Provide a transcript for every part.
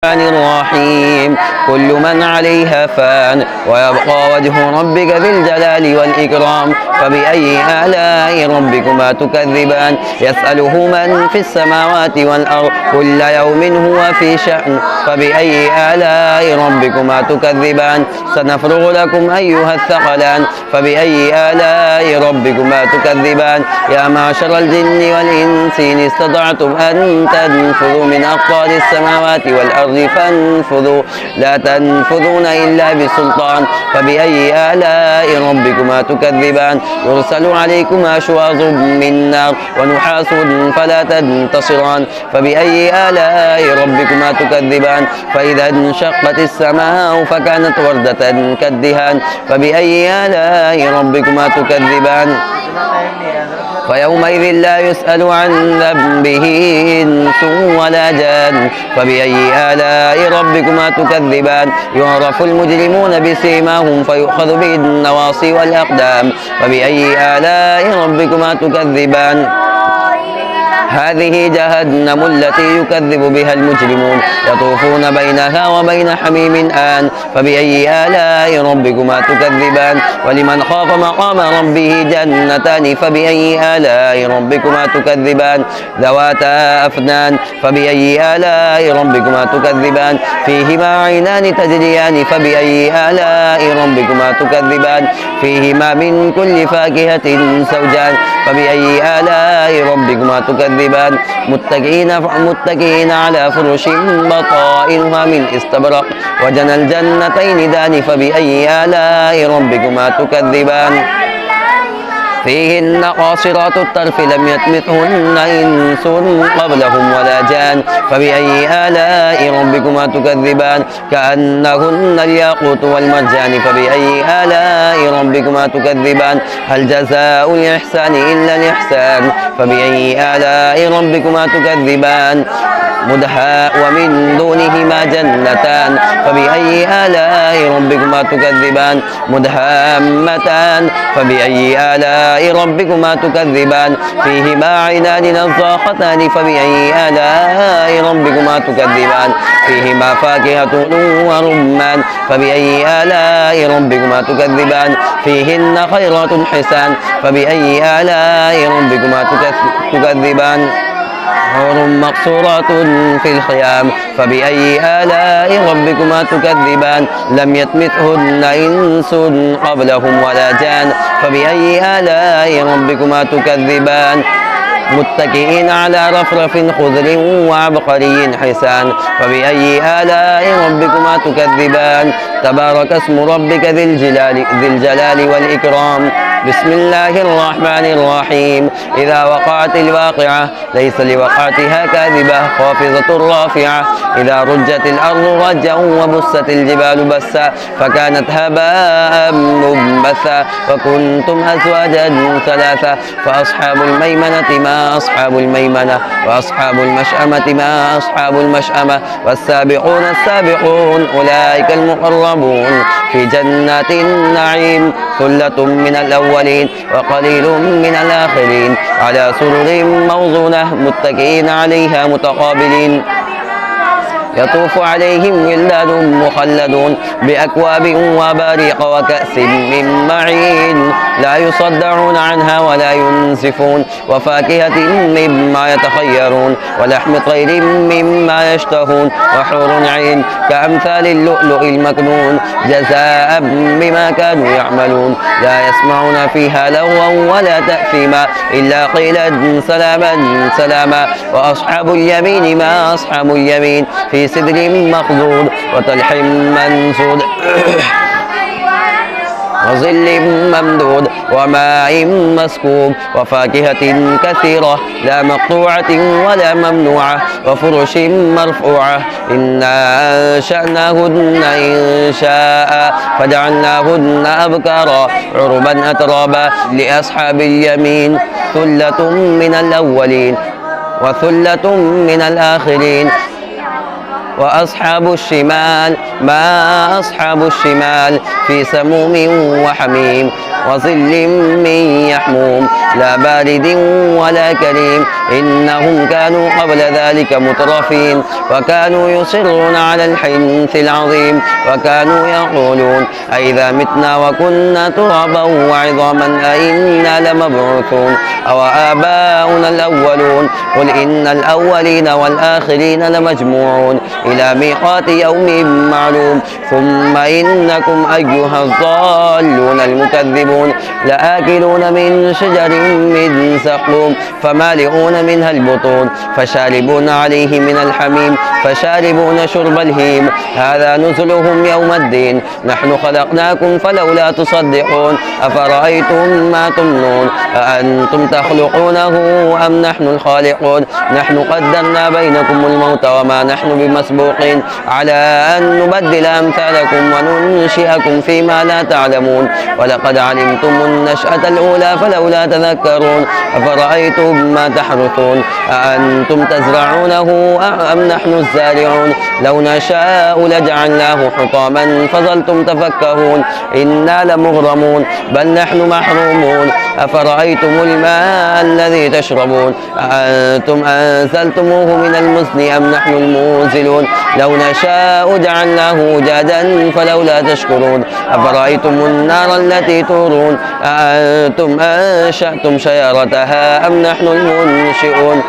الرحيم كل من عليها فان ويبقى وجه ربك ذي الجلال والإكرام فبأي آلاء ربكما تكذبان يسأله من في السماوات والأرض كل يوم هو في شأن فبأي آلاء ربكما تكذبان سنفرغ لكم أيها الثقلان فبأي آلاء ربكما تكذبان يا معشر الجن والإنس إن استطعتم أن تنفذوا من أقطار السماوات والأرض فانفذوا لا تنفذون إلا بسلطان فبأي آلاء ربكما تكذبان يرسل عليكما شواظ من نار ونحاس فلا تنتصران فبأي آلاء ربكما تكذبان فإذا انشقت السماء فكانت وردة كالدهان فبأي آلاء ربكما تكذبان فيومئذ لا يسأل عن ذنبه إنس ولا جان فبأي آلاء ربكما تكذبان يعرف المجرمون بسيماهم فيؤخذ بالنواصي والأقدام فبأي آلاء ربكما تكذبان هذه جهنم التي يكذب بها المجرمون يطوفون بينها وبين حميم آن فبأي آلاء ربكما تكذبان ولمن خاف مقام ربه جنتان فبأي آلاء ربكما تكذبان ذواتا أفنان فبأي آلاء ربكما تكذبان فيهما عينان تجريان فبأي آلاء ربكما تكذبان فيهما من كل فاكهة زوجان فبأي آلاء ربكما تكذبان متكئين على فرش بطائنها من استبرق وجنى الجنتين دان فبأي آلاء ربكما تكذبان فيهن قاصرات الطرف لم يطمثهن إنس قبلهم ولا جان فبأي آلاء ربكما تكذبان كأنهن الياقوت والمرجان فبأي آلاء ربكما تكذبان هل جزاء الإحسان إلا الإحسان فبأي آلاء ربكما تكذبان ومن دونهما جنتان فبأي آلاء ربكما تكذبان مدهامتان فبأي آلاء ربكما تكذبان فيهما عينان نضاختان فبأي آلاء ربكما تكذبان فيهما فاكهة ورمان فبأي آلاء ربكما تكذبان فيهن خيرات حسان فبأي آلاء ربكما تكذبان حور مقصورات في الخيام فبأي آلاء ربكما تكذبان لم يطمثهن إنس قبلهم ولا جان فبأي آلاء ربكما تكذبان متكئين على رفرف خضر وعبقري حسان فبأي آلاء ربكما تكذبان تبارك اسم ربك ذي الجلال والإكرام بسم الله الرحمن الرحيم إذا وقعت الواقعة ليس لوقعتها كاذبة خافضة رافعة إذا رجت الأرض رجا وبست الجبال بسا فكانت هباء منبثا وكنتم أزواجا ثلاثة فأصحاب الميمنة ما أصحاب الميمنة وأصحاب المشأمة ما أصحاب المشأمة والسابقون السابقون أولئك المقربون في جنات النعيم ثلة من الأولين وقليل من الآخرين على سرر موضونة متكئين عليها متقابلين يطوف عليهم ولدان مخلدون بأكواب وباريق وكأس من معين لا يصدعون عنها ولا ينزفون وفاكهة مما يتخيرون ولحم طير مما يشتهون وحور عين كأمثال اللؤلؤ المكنون جزاء بما كانوا يعملون لا يسمعون فيها لغوا ولا تأثيما إلا قيلا سلاما سلاما وأصحاب اليمين ما أصحاب اليمين في سدر مخضود وطلح منضود وظل ممدود وماء مسكوب وفاكهة كثيرة لا مقطوعة ولا ممنوعة وفرش مرفوعة إنا أنشأناهن إن شاء فجعلناهن أبكارا عربا أترابا لأصحاب اليمين ثلة من الأولين وثلة من الآخرين وأصحاب الشمال ما أصحاب الشمال في سموم وحميم وظل من يحموم لا بارد ولا كريم إنهم كانوا قبل ذلك مترفين وكانوا يصرون على الحنث العظيم وكانوا يقولون أئذا متنا وكنا ترابا وعظاما أئنا لمبعوثون أو آباؤنا الأولون قل إن الأولين والآخرين لمجموعون إلى ميقات يوم معلوم ثم إنكم أيها الضالون المكذبون لآكلون من شجر من زقوم فمالئون منها البطون فشاربون عليه من الحميم فشاربون شرب الهيم هذا نزلهم يوم الدين نحن خلقناكم فلولا تصدقون أفرأيتم ما تمنون أأنتم تخلقونه أم نحن الخالقون نحن قدرنا بينكم الموت وما نحن بمسبوقين على أن نبدل أمثالكم وننشئكم فيما لا تعلمون ولقد علمتم النشأة الأولى فلولا تذكرون أفرأيتم ما تحرثون أأنتم تزرعونه أم نحن الزارعون لو نشاء لجعلناه حطاما فظلتم تفكهون إنا لمغرمون بل نحن محرومون أفرأيتم الماء الذي تشربون أأنتم أنزلتموه من المزن أم نحن المنزلون لو نشاء جعلناه أجاجا فلولا تشكرون أفرأيتم النار التي تورون أأنتم أنشأتم شجرتها أم نحن المنشئون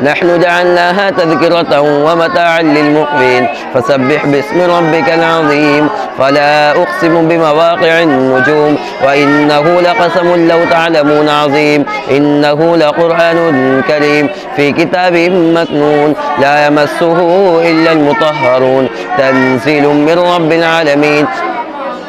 نحن جعلناها تذكرة ومتاعا للمقوين فسبح باسم ربك العظيم فلا أقسم بمواقع النجوم وإنه لقسم لو تعلمون عظيم إنه لقرآن كريم في كتاب مكنون لا يمسه إلا المطهرون تنزيل من رب العالمين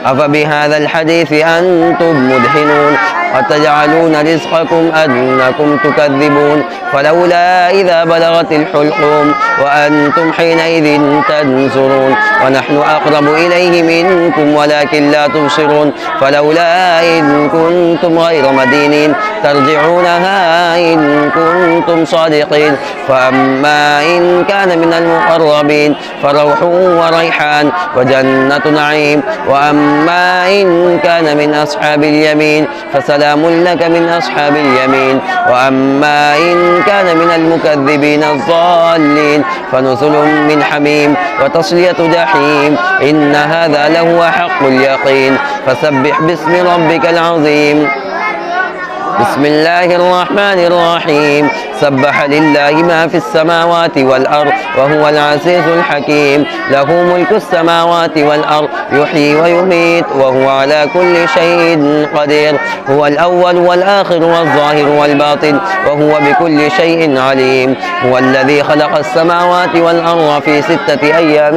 أفبهذا الحديث أنتم مدهنون وتجعلون رزقكم أنكم تكذبون فلولا إذا بلغت الحلقوم وأنتم حينئذ تنظرون ونحن أقرب إليه منكم ولكن لا تبصرون فلولا إن كنتم غير مدينين ترجعونها إن كنتم صادقين فأما إن كان من المقربين فروح وريحان وجنة نعيم وأما إن كان من أصحاب اليمين فسلام لك من أصحاب اليمين وأما إن كان من المكذبين الضالين فنزل من حميم وتصلية جحيم إن هذا لهو حق اليقين فسبح باسم ربك العظيم بسم الله الرحمن الرحيم سبح لله ما في السماوات والأرض وهو العزيز الحكيم له ملك السماوات والأرض يحيي ويميت وهو على كل شيء قدير هو الأول والآخر والظاهر والباطن وهو بكل شيء عليم هو الذي خلق السماوات والأرض في 6 أيام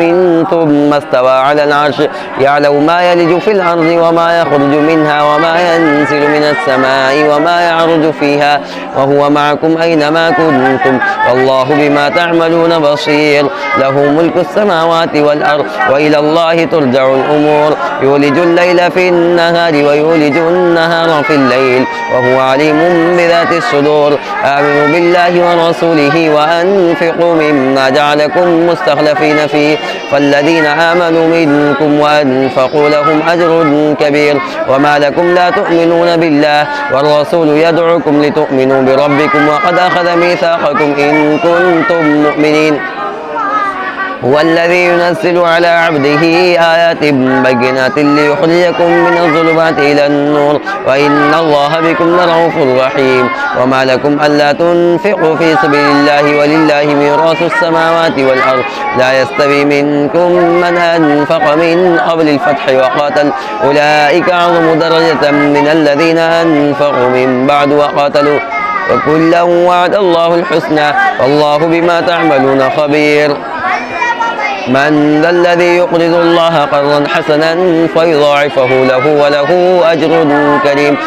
ثم استوى على العرش يعلم ما يلج في الأرض وما يخرج منها وما ينزل من السماء وما يعرج فيها وهو معكم أينما كنتم والله بما تعملون بصير له ملك السماوات والأرض وإلى الله ترجع الأمور يولج الليل في النهار ويولج النهار في الليل وهو عليم بذات الصدور آمنوا بالله ورسوله وأنفقوا مما جعلكم مستخلفين فيه فالذين آمنوا منكم وأنفقوا لهم أجر كبير وما لكم لا تؤمنون بالله والرسول يدعوكم لتؤمنوا بربكم وقد أخذ ميثاقكم إن كنتم مؤمنين هو الذي ينزل على عبده آيات بينات ليخرجكم من الظلمات إلى النور وإن الله بكم لرؤوف رحيم وما لكم ألا تنفقوا في سبيل الله ولله ميراث السماوات والأرض لا يستوي منكم من أنفق من قبل الفتح وقاتل أولئك أعظم درجة من الذين أنفقوا من بعد وقاتلوا وكلا وعد الله الحسنى والله بما تعملون خبير من ذا الذي يقرض الله قرضا حسنا فيضاعفه له وله أجر كريم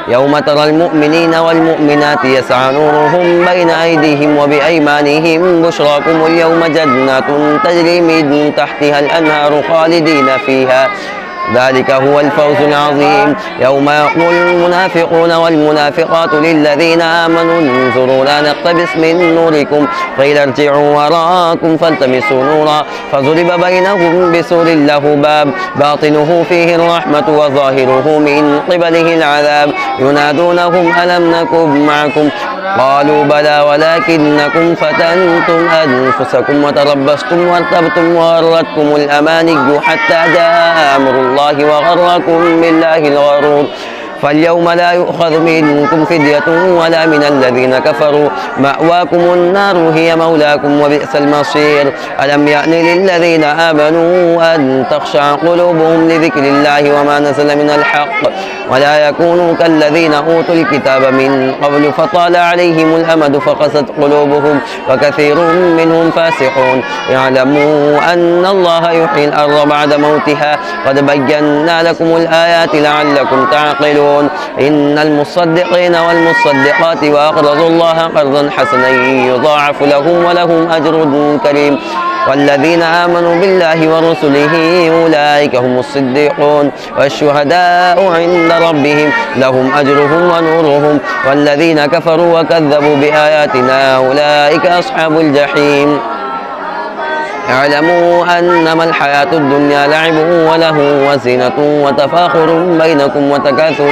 يوم ترى المؤمنين والمؤمنات يسعى نورهم بين أيديهم وبأيمانهم بشراكم اليوم جنات تجري من تحتها الأنهار خالدين فيها ذلك هو الفوز العظيم. يوم يقول المنافقون والمنافقات للذين آمنوا انظرونا نقتبس من نوركم قيل ارجعوا وراءكم فالتمسوا نورا فضرب بينهم بسور له باب باطنه فيه الرحمة وظاهره من قبله العذاب ينادونهم ألم نكن معكم قالوا بلى ولكنكم فتنتم أنفسكم وتربصتم وارتبتم وغرتكم الأماني حتى جاء أمر الله وغركم بالله الغرور فاليوم لا يؤخذ منكم فدية ولا من الذين كفروا مأواكم النار هي مولاكم وبئس المصير. ألم يأن للذين آمنوا أن تخشع قلوبهم لذكر الله وما نزل من الحق ولا يكونوا كالذين أوتوا الكتاب من قبل فطال عليهم الأمد فقست قلوبهم وكثير منهم فاسقون. اعلموا أن الله يحيي الأرض بعد موتها قد بينا لكم الآيات لعلكم تعقلون. إن المصدقين والمصدقات وأقرضوا الله قرضا حسنا يضاعف لهم ولهم أجر كريم. والذين آمنوا بالله ورسله أولئك هم الصديقون والشهداء عند ربهم لهم أجرهم ونورهم والذين كفروا وكذبوا بآياتنا أولئك أصحاب الجحيم. اعلموا أنما الحياة الدنيا لعب وله وزينة وتفاخر بينكم وتكاثر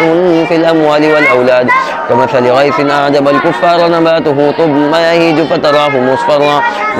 في الأموال والأولاد كمثل غيث أعجب الكفار نباته ثم يهيج فتراه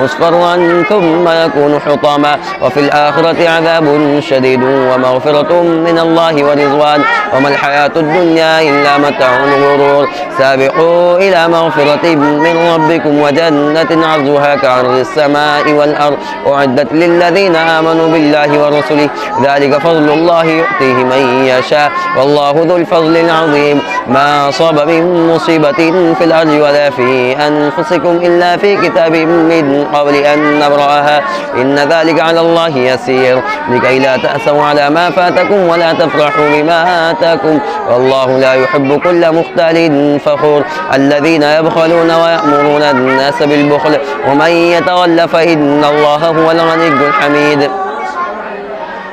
مصفرا ثم يكون حطاما وفي الآخرة عذاب شديد ومغفرة من الله ورضوان وما الحياة الدنيا إلا متاع الغرور. سابقوا إلى مغفرة من ربكم وجنة عرضها كعرض السماء والأرض أعدت للذين آمنوا بالله ورسله ذلك فضل الله يؤتيه من يشاء والله ذو الفضل العظيم. ما أصاب من مصيبة في الأرض ولا في أنفسكم إلا في كتاب من قبل أن نبرأها إن ذلك على الله يسير لكي لا تأسوا على ما فاتكم ولا تفرحوا بما آتاكم والله لا يحب كل مختال فخور. الذين يبخلون ويأمرون الناس بالبخل ومن يتول فإن الله هو الغني الحميد.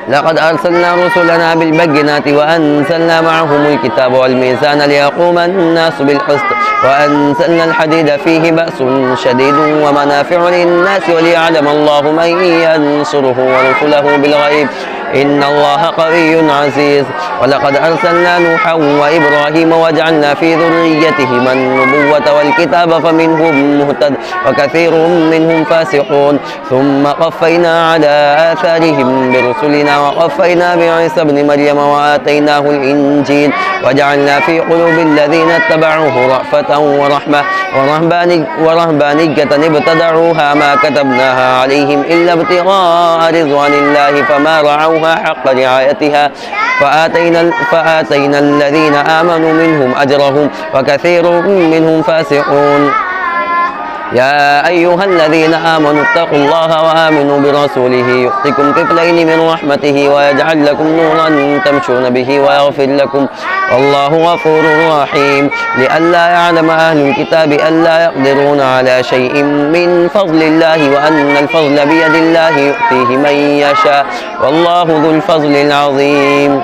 لقد أرسلنا رسلنا بالبينات وأنزلنا معهم الكتاب والميزان ليقوم الناس بالقسط وأنزلنا الحديد فيه بأس شديد ومنافع للناس وليعلم الله من ينصره ورسله بالغيب إن الله قوي عزيز. ولقد أرسلنا نوحا وإبراهيم وجعلنا في ذريتهما النبوة والكتاب فمنهم مهتد وكثير منهم فاسقون. ثم قفينا على آثارهم برسلنا وقفينا بعيسى ابن مريم وآتيناه الإنجيل وجعلنا في قلوب الذين اتبعوه رأفة ورحمة ورهبانية ابتدعوها ما كتبناها عليهم إلا ابتغاء رضوان الله فما رعوها حق رعايتها فآتينا الذين آمنوا منهم أجرهم وكثير منهم فاسقون. يا أيها الذين آمنوا اتقوا الله وآمنوا برسوله يؤتكم كفلين من رحمته ويجعل لكم نورا تمشون به ويغفر لكم والله غفور رحيم. لئلا يعلم أهل الكتاب ألا يقدرون على شيء من فضل الله وأن الفضل بيد الله يؤتيه من يشاء والله ذو الفضل العظيم.